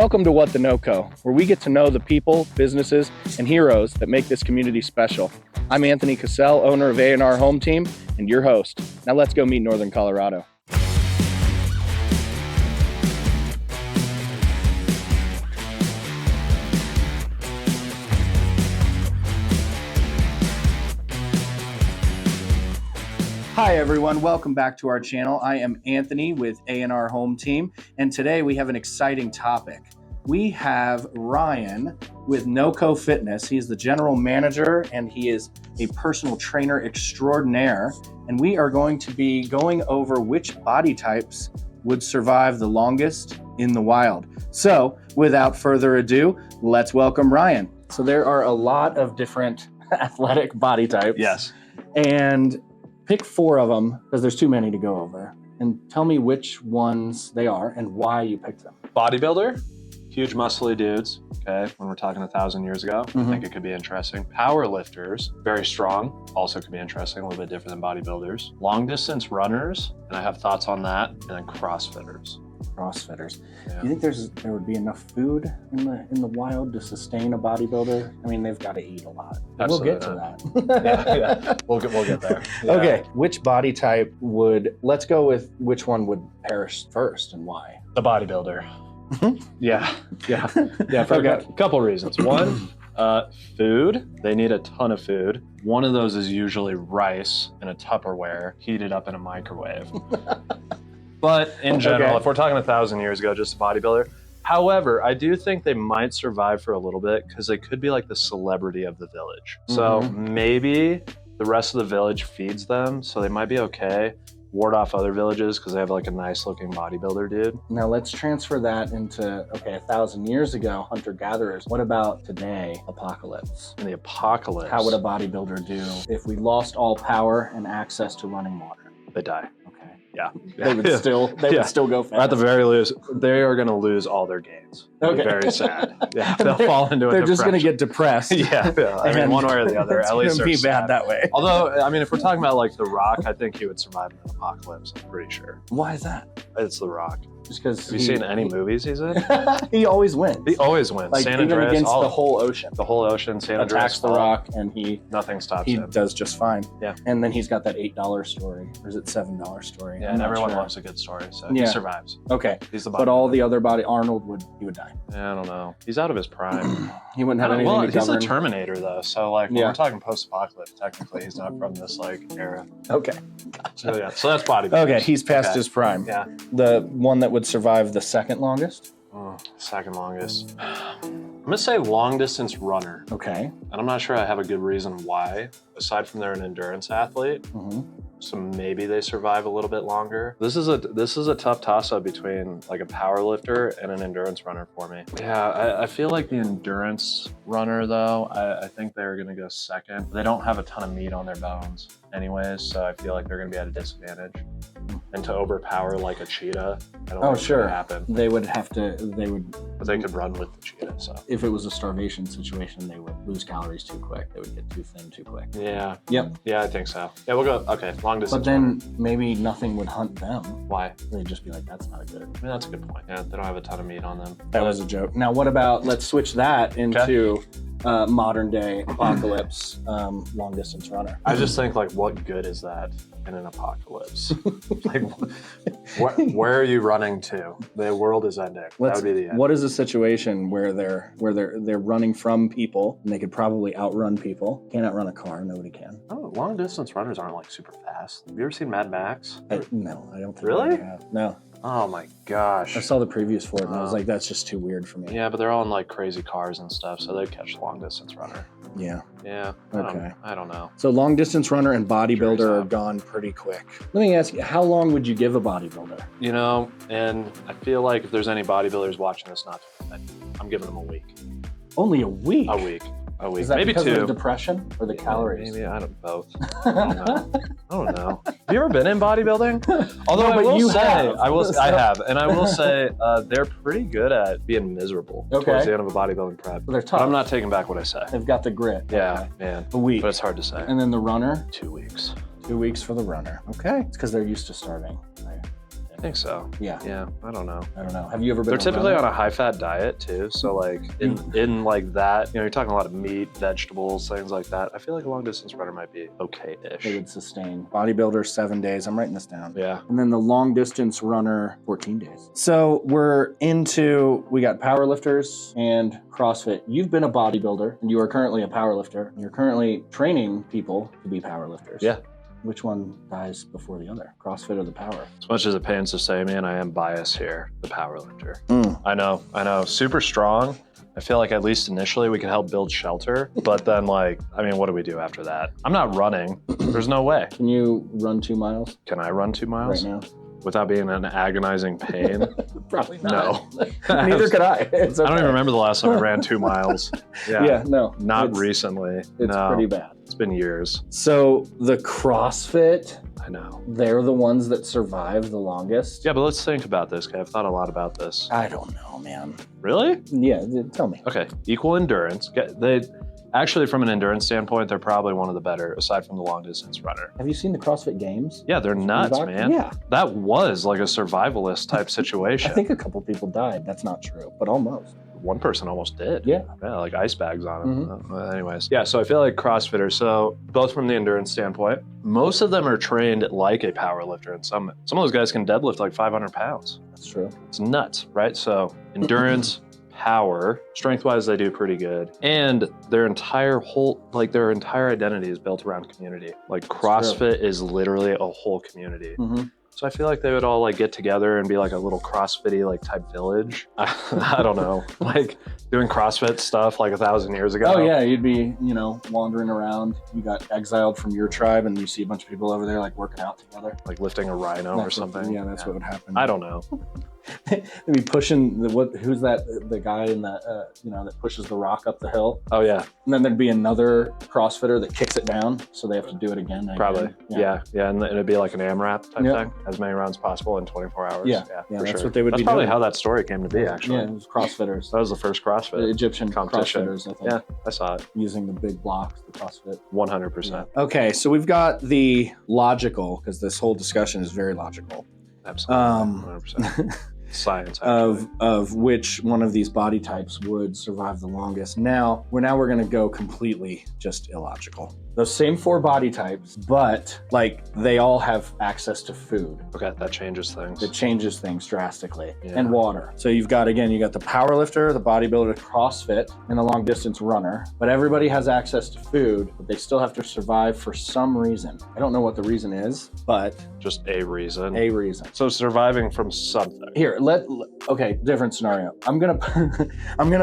Welcome to What the NoCo, where we get to know the people, businesses, and heroes that make this community special. I'm Anthony Cassell, owner of A&R Home Team, and your host. Now let's go meet Northern Colorado. Hi everyone, welcome back to our channel. I am Anthony with A&R Home Team, and today we have an exciting topic. We have Ryan with NoCo Fitness. He's the general manager and he is a personal trainer extraordinaire. And we are going to be going over which body types would survive the longest in the wild. So without further ado, let's welcome Ryan. So there are a lot of different athletic body types. Yes. And pick 4 of them, because there's too many to go over, and tell me which ones they are and why you picked them. Bodybuilder, huge muscly dudes, okay, when we're talking 1,000 years ago, I think it could be interesting. Power lifters, very strong, also could be interesting, a little bit different than bodybuilders. Long distance runners, and I have thoughts on that, and then CrossFitters. CrossFitters. Yeah. You think there would be enough food in the wild to sustain a bodybuilder? I mean, they've got to eat a lot. We'll get to that. Yeah. We'll get there. Yeah. Okay, which body type let's go with which one would perish first and why? The bodybuilder. Yeah. For Okay. a couple reasons. One, food. They need a ton of food. One of those is usually rice in a Tupperware, heated up in a microwave. But in general, if we're talking 1,000 years ago, just a bodybuilder. However, I do think they might survive for a little bit because they could be like the celebrity of the village. So maybe the rest of the village feeds them, so they might be okay. Ward off other villages because they have like a nice looking bodybuilder dude. Now let's transfer that into, 1,000 years ago, hunter-gatherers. What about today, apocalypse? In the apocalypse, How would a bodybuilder do if we lost all power and access to running water? they die? Okay. Yeah. They would still go fast. At the very least, they are going to lose all their gains. It'll be very sad. Yeah, they'll fall into a They're just going to depression. get depressed. Yeah. I mean, one way or the other. At least it's going to be bad that way. Although, I mean, if we're talking about like The Rock, I think he would survive an apocalypse. I'm pretty sure. Why is that? It's The Rock. Just because Have you seen any movies he's in? He always wins. He always wins. Like San even Andreas, against all the whole ocean. the whole ocean, San Andreas Attacks the Fault. Rock and he Nothing stops him. does just fine. Yeah. And then he's got that $8 story, or is it $7 story? Yeah, I'm and not everyone sure. loves a good story, so Yeah. he survives. Okay. He's the But all bodybuilder. the other Arnold would die. Yeah, I don't know. He's out of his prime. He wouldn't have anything Well, to he's govern. a Terminator though, so like when Yeah. we're talking post-apocalypse, technically he's not from this like era. Okay. So yeah, so that's bodybuilding. Okay, he's past Okay. his prime. Yeah. The one that would survive the second longest? Second longest. I'm gonna say long distance runner, Okay. and I'm not sure I have a good reason why. Aside from they're an endurance athlete, so maybe they survive a little bit longer. This is a tough toss-up between like a power lifter and an endurance runner for me. Yeah, I feel like the endurance runner though, I think they're gonna go second. They don't have a ton of meat on their bones anyways, so I feel like they're gonna be at a disadvantage. And to overpower like a cheetah, I don't think it's gonna happen. They would have to, But they could run with the cheetah, so. if it was a starvation situation, they would lose calories too quick. They would get too thin too quick. Yeah. Yep. Yeah, I think so. Yeah, we'll go, okay, long distance. But then maybe nothing would hunt them. Why? They'd just be like, that's not good. I mean, that's a good point. Yeah, they don't have a ton of meat on them. That was a joke. Now, what about, let's switch that into modern day apocalypse long distance runner. I just think like, what good is that in an apocalypse? Like, where are you running to? The world is ending. That would be the end. What is a situation where they're running from people and they could probably outrun people? Can't outrun a car. Nobody can. Oh, long distance runners aren't like super fast. Have you ever seen Mad Max? No, I don't think. Really? I have. No. Oh my gosh. I saw the previews for it and I was like, that's just too weird for me. Yeah, but they're all in like crazy cars and stuff, so they'd catch the long distance runner. Yeah. Yeah. Okay. I don't know. So long distance runner and bodybuilder Curious are out. gone pretty quick. Let me ask you, how long would you give a bodybuilder? You know, and I feel like if there's any bodybuilders watching this, I'm giving them a week. Only a week? A week. Is that Maybe because two. of depression or the calories? Maybe I don't both. I don't know. Have you ever been in bodybuilding? Although No, I but will you say, have. I have, and I will say they're pretty good at being miserable towards the end of a bodybuilding prep. But they're tough. But I'm not taking back what I say. They've got the grit. Yeah, Okay. man. A week. But it's hard to say. And then the runner? 2 weeks. 2 weeks for the runner. Okay. It's because they're used to starving. I think so. Yeah. Yeah, I don't know. Have you ever been? They're typically on a high-fat diet too, so like in like that, you know, you're talking a lot of meat, vegetables, things like that. I feel like a long-distance runner might be okay-ish. They would sustain. Bodybuilder 7 days. I'm writing this down. Yeah. And then the long distance runner 14 days. So we got powerlifters and CrossFit. You've been a bodybuilder and you are currently a powerlifter. And you're currently training people to be powerlifters. Yeah. Which one dies before the other? CrossFit or the power? As much as it pains to say, man, I am biased here. The powerlifter. I know. Super strong. I feel like at least initially we could help build shelter, but then like, I mean, what do we do after that? I'm not running. There's no way. Can you run 2 miles? Can I run 2 miles? Right now? Without being in agonizing pain? Probably not. No. Neither could I. It's okay. I don't even remember the last time I ran 2 miles. Yeah, no. Not recently. It's pretty bad. It's been years. So the CrossFit, I know. they're the ones that survive the longest? Yeah, but let's think about this, okay? I've thought a lot about this. I don't know, man. Really? Yeah, tell me. Okay, equal endurance. Actually, from an endurance standpoint, they're probably one of the better, aside from the long distance runner. Have you seen the CrossFit Games? Yeah, they're nuts, man. Yeah. That was like a survivalist type situation. I think a couple people died. That's not true, but almost. One person almost did. Yeah. Yeah, like ice bags on them. Anyways. Yeah, so I feel like CrossFitters, so both from the endurance standpoint, most of them are trained like a power lifter, and some of those guys can deadlift like 500 pounds. That's true. It's nuts, right? So endurance, power, strength-wise, they do pretty good. And their entire identity is built around community. Like CrossFit is literally a whole community. So I feel like they would all like get together and be like a little CrossFit-y like type village. I don't know, like doing CrossFit stuff like 1,000 years ago. Oh yeah, you'd be, wandering around. You got exiled from your tribe and you see a bunch of people over there like working out together. Like lifting a rhino or something. That's what would happen. I don't know. They'd be pushing who's the guy in the that pushes the rock up the hill. Oh yeah. And then there'd be another CrossFitter that kicks it down, so they have to do it again. Probably. Yeah. And it'd be like an AMRAP type thing, as many rounds possible in 24 hours. Yeah, for that's sure. what they would That's be probably doing. how that story came to be, actually. Yeah, it was CrossFitters. That was the first CrossFit. The Egyptian competition. CrossFitters, I think. Yeah, I saw it. Using the big blocks, the CrossFit. 100%. Okay, so we've got the logical, because this whole discussion is very logical. Absolutely. 100%. Science of which one of these body types would survive the longest. Now we're going to go completely just illogical. Those same 4 body types, but like they all have access to food. Okay, that changes things. It changes things drastically. And water. So you got the power lifter, the bodybuilder, CrossFit, and the long distance runner. But everybody has access to food, but they still have to survive for some reason. I don't know what the reason is, but just a reason. A reason. So surviving from something. Here, different scenario. I'm gonna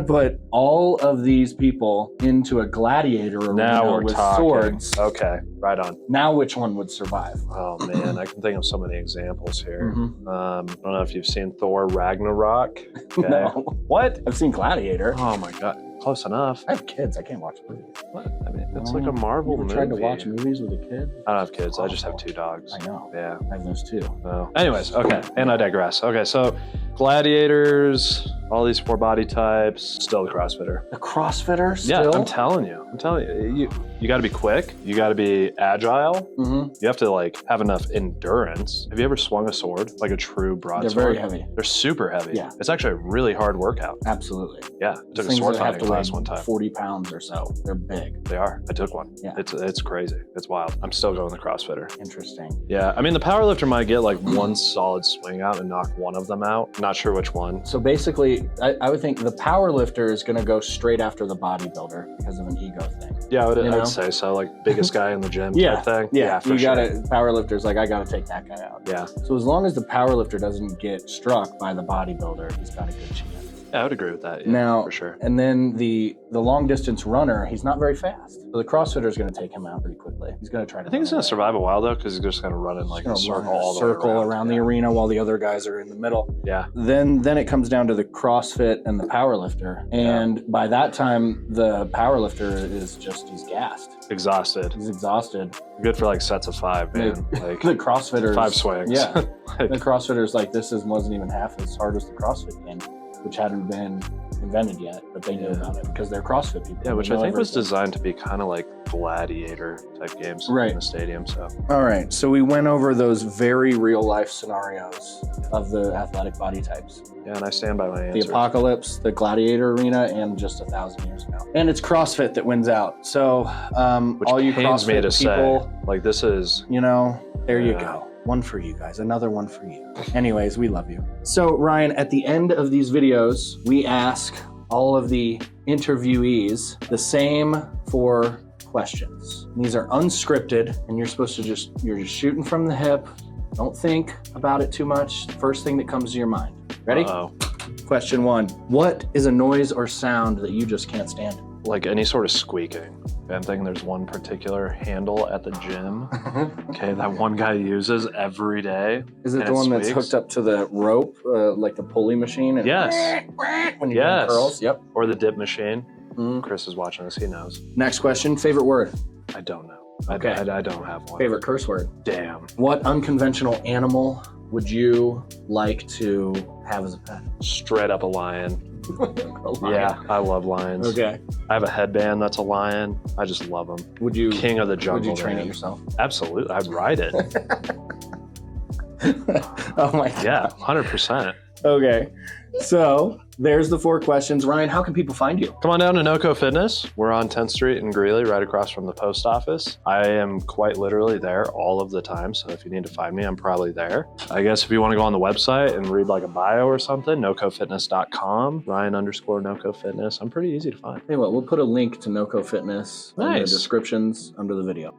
put all of these people into a gladiator arena with swords. Okay, right on. Now which one would survive? Oh man, I can think of so many examples here. I don't know if you've seen Thor Ragnarok. Okay. No. What? I've seen Gladiator. Oh my god, close enough. I have kids. I can't watch movies. What? I mean, it's like a Marvel movie. Tried to watch movies with a kid? I don't have kids. I just have 2 dogs. I know. Yeah. I have those too. No. Anyways, okay, and I digress. Okay, so Gladiators, all these 4 body types, still the CrossFitter. The CrossFitter still? Yeah, I'm telling you. You got to be quick. You got to be agile. You have to like have enough endurance. Have you ever swung a sword, like a true broadsword? They're very heavy. They're super heavy. Yeah. It's actually a really hard workout. Absolutely. Yeah, I took a sword fighting class one time. 40 pounds or so. They're big. They are. I took one. Yeah. It's crazy. It's wild. I'm still going the CrossFitter. Interesting. Yeah, I mean the powerlifter might get like one solid swing out and knock one of them out. Not sure which one. So basically, I would think the powerlifter is going to go straight after the bodybuilder because of an ego thing. Yeah, I'd say so. Like biggest guy in the gym type thing. Yeah, for you sure. got it. Powerlifter's like, I got to take that guy out. Yeah. So as long as the powerlifter doesn't get struck by the bodybuilder, he's got a good chance. Yeah, I would agree with that. Yeah, now, for sure. And then the long distance runner, he's not very fast. So the CrossFitter is going to take him out pretty quickly. He's going to try to. I think he's going to survive a while though, because he's just going to run in like a circle all the way around the arena while the other guys are in the middle. Yeah. Then it comes down to the CrossFit and the powerlifter, and by that time the powerlifter is he's gassed. Exhausted. He's exhausted. Good for like sets of 5, man. Like the CrossFitters. 5 swings. Yeah. The CrossFitters wasn't even half as hard as the CrossFit game, which hadn't been invented yet, but they knew about it because they're CrossFit people. Yeah, which They I know think was everything. designed to be kind of like gladiator type games Right. in the stadium. So All right, so we went over those very real life scenarios of the athletic body types. yeah, and I stand by my The answers. apocalypse, the gladiator arena, and just 1,000 years ago. And it's CrossFit that wins out. So Which all you pains me CrossFit to people, say, like this is you know, there you Yeah. go. One for you guys, another one for you. Anyways, we love you. So Ryan, at the end of these videos, we ask all of the interviewees the same 4 questions. These are unscripted, and you're supposed to you're just shooting from the hip. Don't think about it too much. First thing that comes to your mind. Ready? Uh-oh. Question 1. What is a noise or sound that you just can't stand? Like any sort of squeaking. I'm thinking there's one particular handle at the gym, okay, that one guy uses every day. Is it And the it one that's squeaks? hooked up to the rope, like the pulley machine? And Yes. when you're doing Yes. curls? Yep. Or the dip machine. Mhm. Chris is watching this, he knows. Next question. Favorite word? I don't know. Okay. I don't have one. Favorite curse word? Damn. What unconventional animal would you like to have as a pet? Straight up a lion. A lion. Yeah, I love lions. Okay. I have a headband that's a lion. I just love them. Would you King of the jungle. Would you train man. it yourself? Absolutely. I'd ride it. Oh my god. Yeah, 100%. Okay. So there's the 4 questions. Ryan, how can people find you? Come on down to NoCo Fitness. We're on 10th Street in Greeley, right across from the post office. I am quite literally there all of the time. So if you need to find me, I'm probably there. I guess if you want to go on the website and read like a bio or something, nocofitness.com, Ryan_NoCo Fitness. I'm pretty easy to find. Hey, well, we'll put a link to NoCo Fitness in the Nice. descriptions under the video.